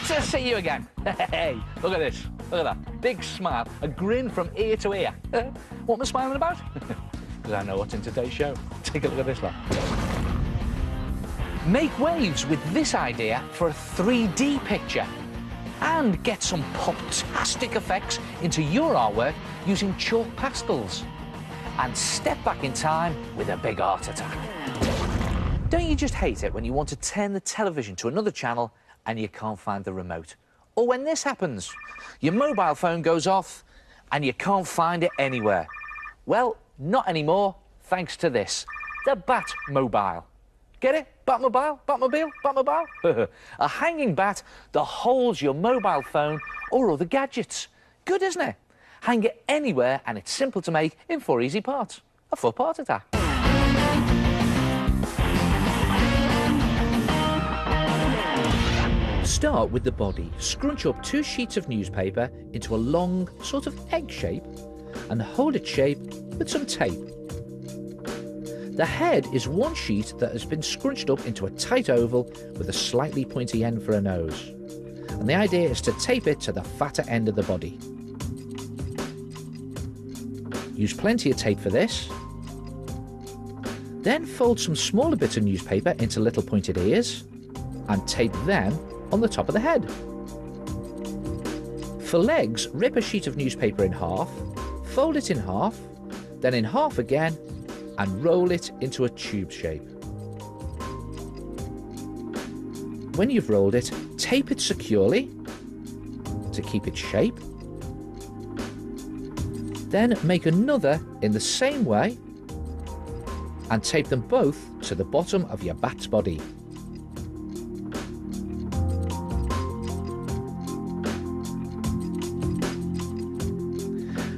to see you again. Hey, look at this. Look at that. Big smile, a grin from ear to ear. What am I smiling about? Because I know what's in today's show. Take a look at this, lot. Make waves with this idea for a 3D picture and get some pop-tastic effects into your artwork using chalk pastels. And step back in time with a big heart attack. Don't you just hate it when you want to turn the television to another channel and you can't find the remote? Or when this happens, your mobile phone goes off and you can't find it anywhere? Well, not anymore, thanks to this, the Batmobile. Get it? Batmobile? Batmobile? Batmobile? A hanging bat that holds your mobile phone or other gadgets. Good, isn't it? Hang it anywhere and it's simple to make in 4 easy parts. A full part attack. Start with the body. Scrunch up 2 sheets of newspaper into a long, sort of egg shape and hold its shape with some tape. The head is 1 sheet that has been scrunched up into a tight oval with a slightly pointy end for a nose. And the idea is to tape it to the fatter end of the body. Use plenty of tape for this. Then fold some smaller bits of newspaper into little pointed ears and tape them on the top of the head. For legs, rip a sheet of newspaper in half, fold it in half, then in half again, and roll it into a tube shape. When you've rolled it, tape it securely to keep its shape. Then make another in the same way and tape them both to the bottom of your bat's body.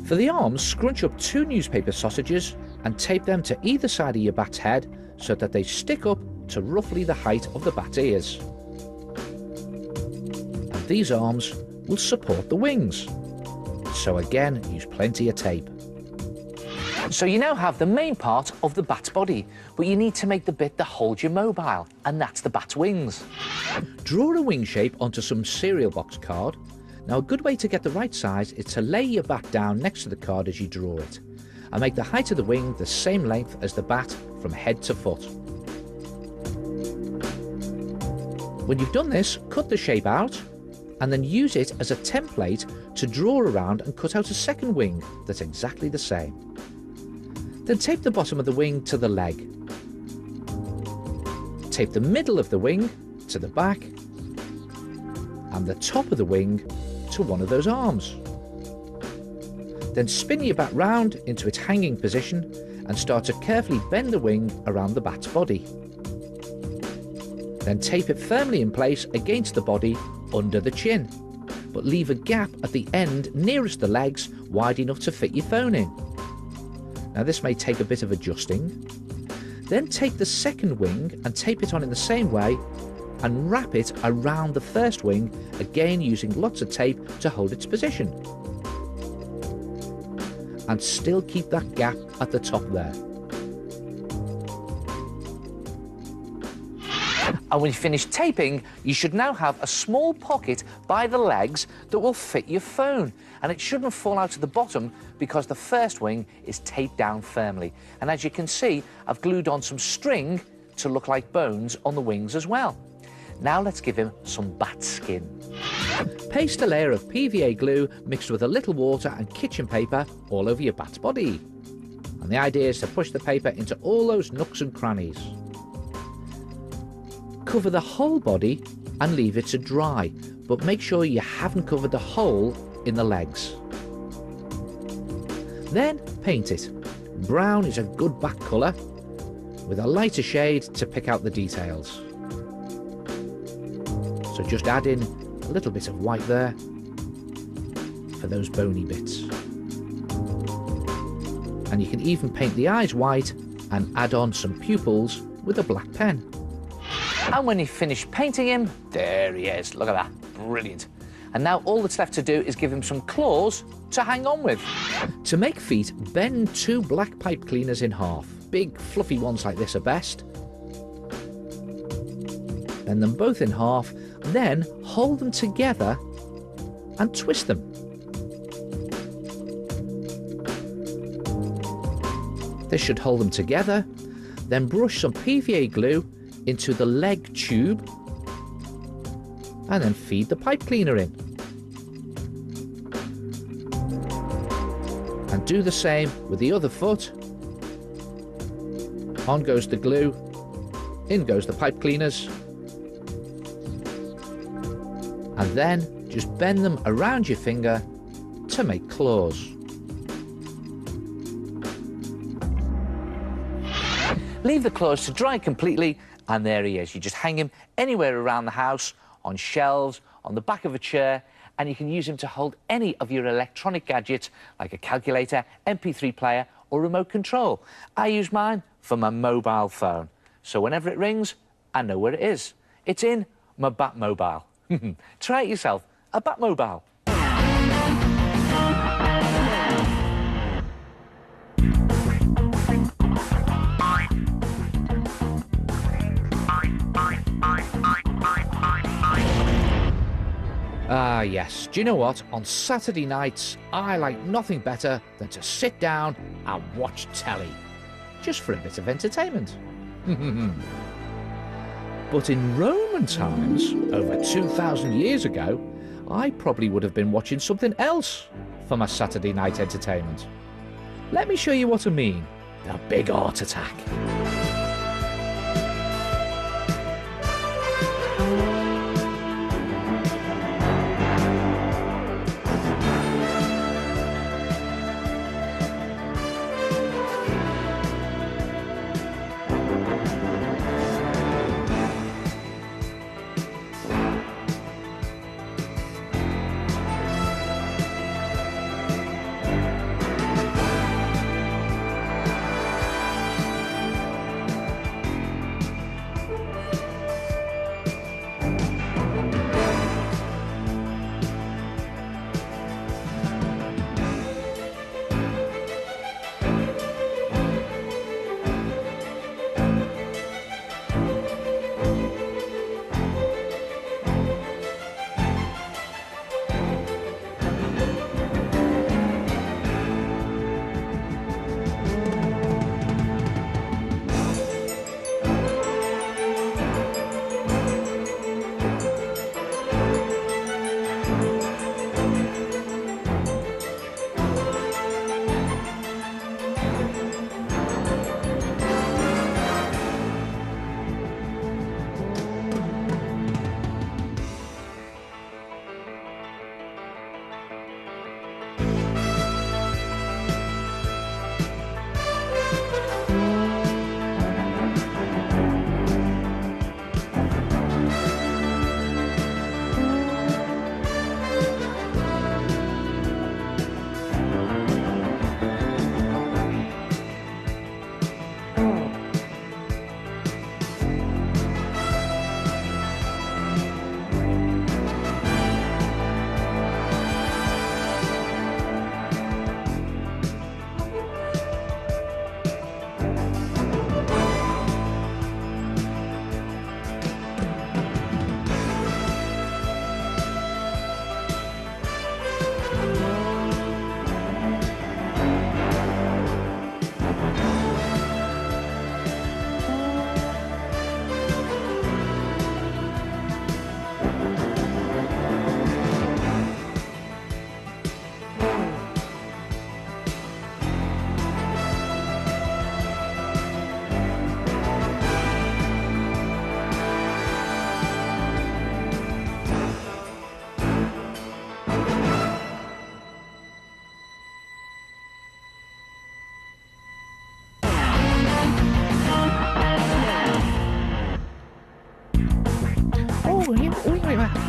For the arms, scrunch up 2 newspaper sausages and tape them to either side of your bat's head so that they stick up to roughly the height of the bat's ears. And these arms will support the wings. So again, use plenty of tape. So you now have the main part of the bat's body, but you need to make the bit that holds your mobile, and that's the bat's wings. Draw a wing shape onto some cereal box card. Now a good way to get the right size is to lay your bat down next to the card as you draw it, and make the height of the wing the same length as the bat from head to foot. When you've done this, cut the shape out and then use it as a template to draw around and cut out a second wing that's exactly the same. Then tape the bottom of the wing to the leg. Tape the middle of the wing to the back and the top of the wing to one of those arms. Then spin your bat round into its hanging position and start to carefully bend the wing around the bat's body. Then tape it firmly in place against the body under the chin, but leave a gap at the end nearest the legs wide enough to fit your phone in. Now this may take a bit of adjusting. Then take the second wing and tape it on in the same way and wrap it around the first wing, again using lots of tape to hold its position. And still keep that gap at the top there. And when you finish taping, you should now have a small pocket by the legs that will fit your phone. And it shouldn't fall out to the bottom because the first wing is taped down firmly. And as you can see, I've glued on some string to look like bones on the wings as well. Now let's give him some bat skin. Paste a layer of PVA glue mixed with a little water and kitchen paper all over your bat's body. And the idea is to push the paper into all those nooks and crannies. Cover the whole body and leave it to dry, but make sure you haven't covered the hole in the legs. Then paint it. Brown is a good bat colour, with a lighter shade to pick out the details. So just add in a little bit of white there for those bony bits. And you can even paint the eyes white and add on some pupils with a black pen. And when you finish painting him, there he is. Look at that. Brilliant. And now all that's left to do is give him some claws to hang on with. To make feet, bend 2 black pipe cleaners in half. Big fluffy ones like this are best. Bend them both in half, then hold them together and twist them. This should hold them together. Then brush some PVA glue into the leg tube and then feed the pipe cleaner in. And do the same with the other foot. On goes the glue, in goes the pipe cleaners, and then just bend them around your finger to make claws. Leave the claws to dry completely, and there he is. You just hang him anywhere around the house, on shelves, on the back of a chair, and you can use him to hold any of your electronic gadgets like a calculator, MP3 player or remote control. I use mine for my mobile phone, so whenever it rings, I know where it is. It's in my Batmobile. Try it yourself, a Batmobile. Ah, yes. Do you know what? On Saturday nights, I like nothing better than to sit down and watch telly. Just for a bit of entertainment. But in Roman times, over 2,000 years ago, I probably would have been watching something else for my Saturday night entertainment. Let me show you what I mean. The Big Art Attack.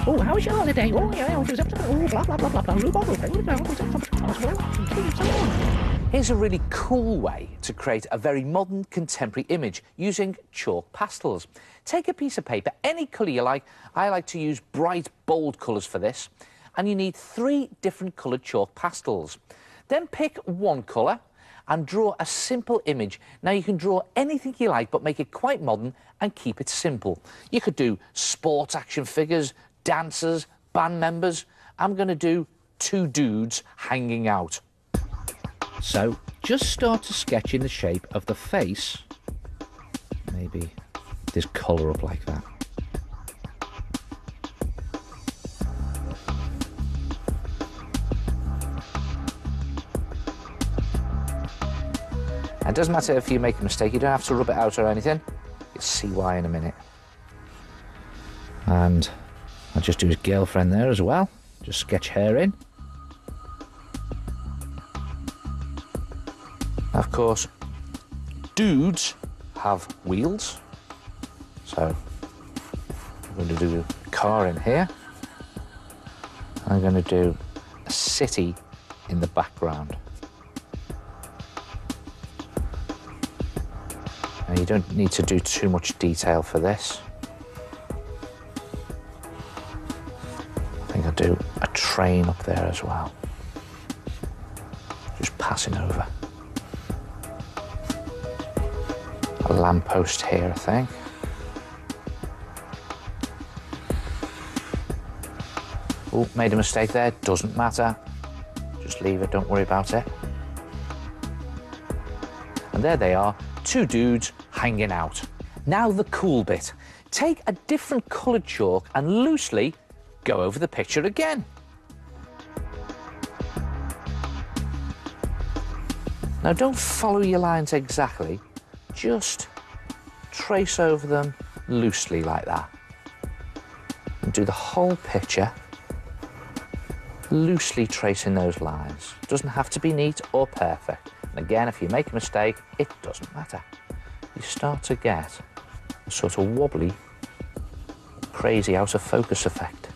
Oh, how was your holiday? Oh, yeah, blah, blah, blah, blah, blah. Here's a really cool way to create a very modern contemporary image using chalk pastels. Take a piece of paper, any colour you like. I like to use bright, bold colours for this. And you need 3 different coloured chalk pastels. Then pick one colour and draw a simple image. Now, you can draw anything you like, but make it quite modern and keep it simple. You could do sports action figures, dancers, band members. I'm going to do two dudes hanging out. So just start to sketch in the shape of the face. Maybe this colour up like that. It doesn't matter if you make a mistake, you don't have to rub it out or anything. You'll see why in a minute. And I'll just do his girlfriend there as well. Just sketch her in. Of course, dudes have wheels. So I'm going to do a car in here. I'm going to do a city in the background. Now, you don't need to do too much detail for this. I think I'll do a train up there as well. Just passing over. A lamppost here, I think. Oh, made a mistake there. Doesn't matter. Just leave it, don't worry about it. And there they are, two dudes hanging out. Now the cool bit. Take a different coloured chalk and loosely go over the picture again. Now don't follow your lines exactly, just trace over them loosely like that. And do the whole picture, loosely tracing those lines. Doesn't have to be neat or perfect. And again, if you make a mistake, it doesn't matter. You start to get a sort of wobbly, crazy out of focus effect.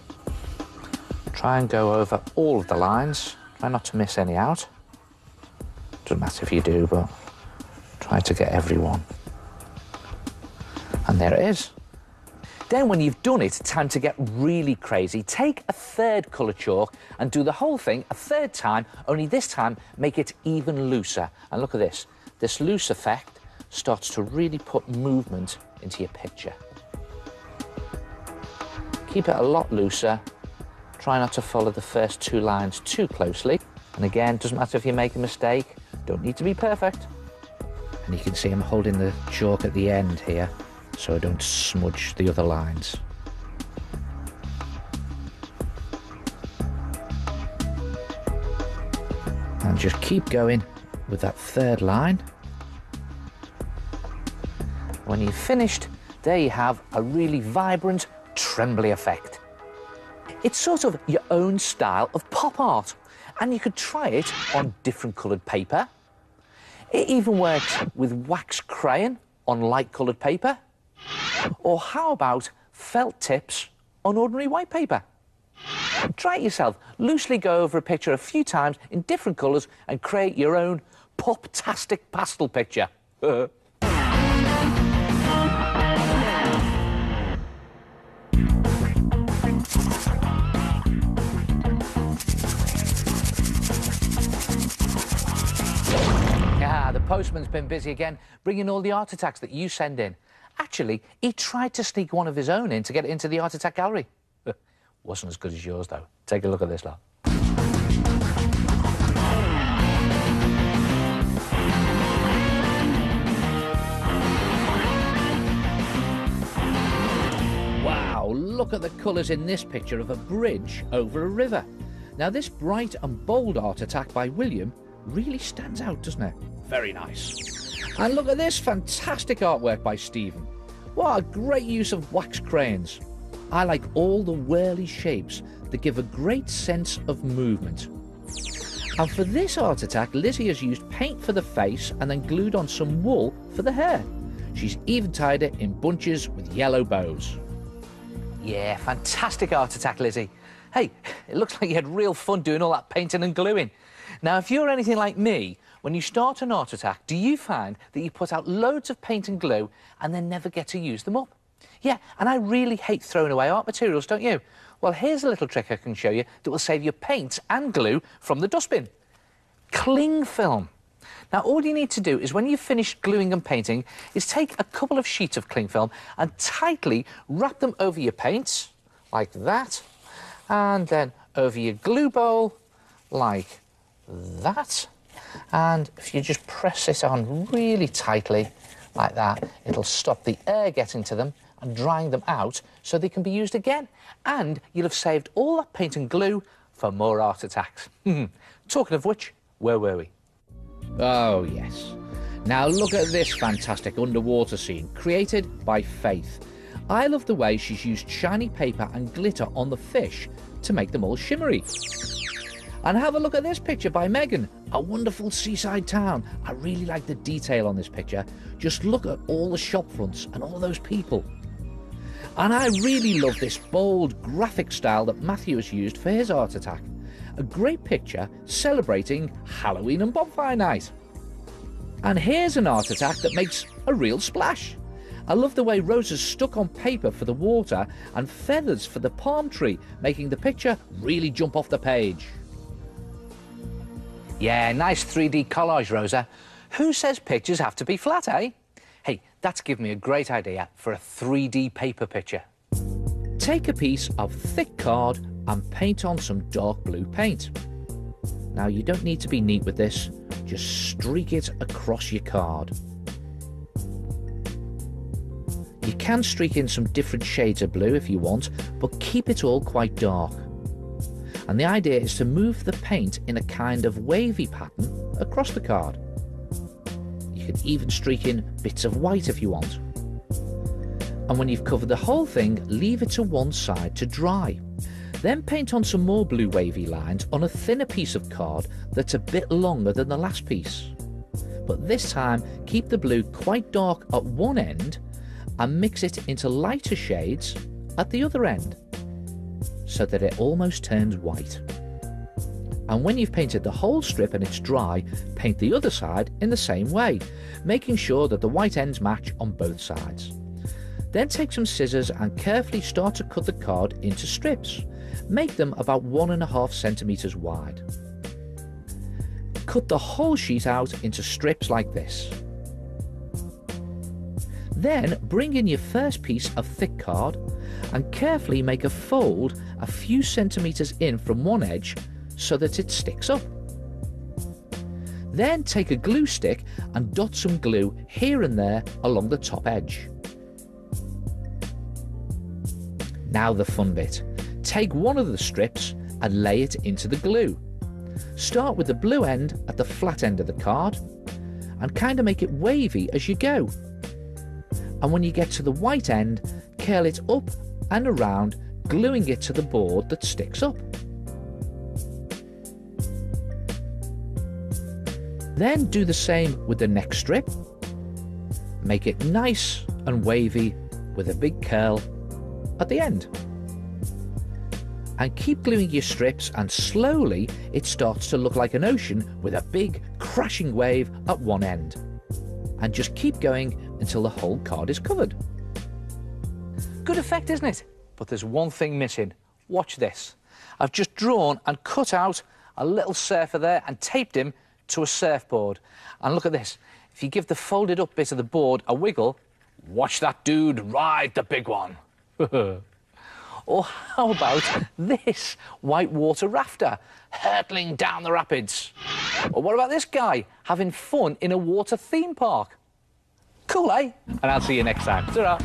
Try and go over all of the lines. Try not to miss any out. Doesn't matter if you do, but try to get every one. And there it is. Then when you've done it, time to get really crazy. Take a third colour chalk and do the whole thing a third time, only this time make it even looser. And look at this. This loose effect starts to really put movement into your picture. Keep it a lot looser. Try not to follow the first two lines too closely. And again, doesn't matter if you make a mistake, don't need to be perfect. And you can see I'm holding the chalk at the end here, so I don't smudge the other lines. And just keep going with that third line. When you've finished, there you have a really vibrant, trembly effect. It's sort of your own style of pop art, and you could try it on different coloured paper. It even works with wax crayon on light coloured paper. Or how about felt tips on ordinary white paper? Try it yourself. Loosely go over a picture a few times in different colours and create your own pop-tastic pastel picture. The postman's been busy again, bringing all the art attacks that you send in. Actually, he tried to sneak one of his own in to get it into the art attack gallery. Wasn't as good as yours, though. Take a look at this lot. Wow, look at the colours in this picture of a bridge over a river. Now, this bright and bold art attack by William really stands out, doesn't it? Very nice. And look at this fantastic artwork by Stephen. What a great use of wax crayons. I like all the whirly shapes that give a great sense of movement. And for this art attack, Lizzie has used paint for the face and then glued on some wool for the hair. She's even tied it in bunches with yellow bows. Yeah, fantastic art attack, Lizzie. Hey, it looks like you had real fun doing all that painting and gluing. Now, if you're anything like me, when you start an art attack, do you find that you put out loads of paint and glue and then never get to use them up? Yeah, and I really hate throwing away art materials, don't you? Well, here's a little trick I can show you that will save your paint and glue from the dustbin. Cling film. Now, all you need to do is when you've finished gluing and painting is take a couple of sheets of cling film and tightly wrap them over your paints, like that, and then over your glue bowl, like that. And if you just press it on really tightly, like that, it'll stop the air getting to them and drying them out so they can be used again. And you'll have saved all that paint and glue for more art attacks. Talking of which, where were we? Oh, yes. Now look at this fantastic underwater scene created by Faith. I love the way she's used shiny paper and glitter on the fish to make them all shimmery. And have a look at this picture by Megan, a wonderful seaside town. I really like the detail on this picture. Just look at all the shop fronts and all those people. And I really love this bold, graphic style that Matthew has used for his art attack. A great picture celebrating Halloween and bonfire night. And here's an art attack that makes a real splash. I love the way roses stuck on paper for the water and feathers for the palm tree, making the picture really jump off the page. Yeah, nice 3D collage, Rosa. Who says pictures have to be flat, eh? Hey, that's given me a great idea for a 3D paper picture. Take a piece of thick card and paint on some dark blue paint. Now, you don't need to be neat with this, just streak it across your card. You can streak in some different shades of blue if you want, but keep it all quite dark. And the idea is to move the paint in a kind of wavy pattern across the card. You can even streak in bits of white if you want. And when you've covered the whole thing, leave it to one side to dry. Then paint on some more blue wavy lines on a thinner piece of card that's a bit longer than the last piece. But this time, keep the blue quite dark at one end and mix it into lighter shades at the other end, so that it almost turns white. And when you've painted the whole strip and it's dry, paint the other side in the same way, making sure that the white ends match on both sides. Then take some scissors and carefully start to cut the card into strips. Make them about 1.5 centimeters wide. Cut the whole sheet out into strips like this. Then bring in your first piece of thick card and carefully make a fold a few centimeters in from one edge so that it sticks up. Then take a glue stick and dot some glue here and there along the top edge. Now the fun bit. Take one of the strips and lay it into the glue. Start with the blue end at the flat end of the card and kind of make it wavy as you go. And when you get to the white end, curl it up and around, gluing it to the board that sticks up. Then do the same with the next strip. Make it nice and wavy with a big curl at the end. And keep gluing your strips, and slowly it starts to look like an ocean with a big crashing wave at one end. And just keep going until the whole card is covered. Good effect, isn't it? But there's one thing missing. Watch this. I've just drawn and cut out a little surfer there and taped him to a surfboard. And look at this. If you give the folded up bit of the board a wiggle, watch that dude ride the big one. Or how about this whitewater rafter hurtling down the rapids? Or what about this guy having fun in a water theme park? Cool, eh? And I'll see you next time. Ta-ra.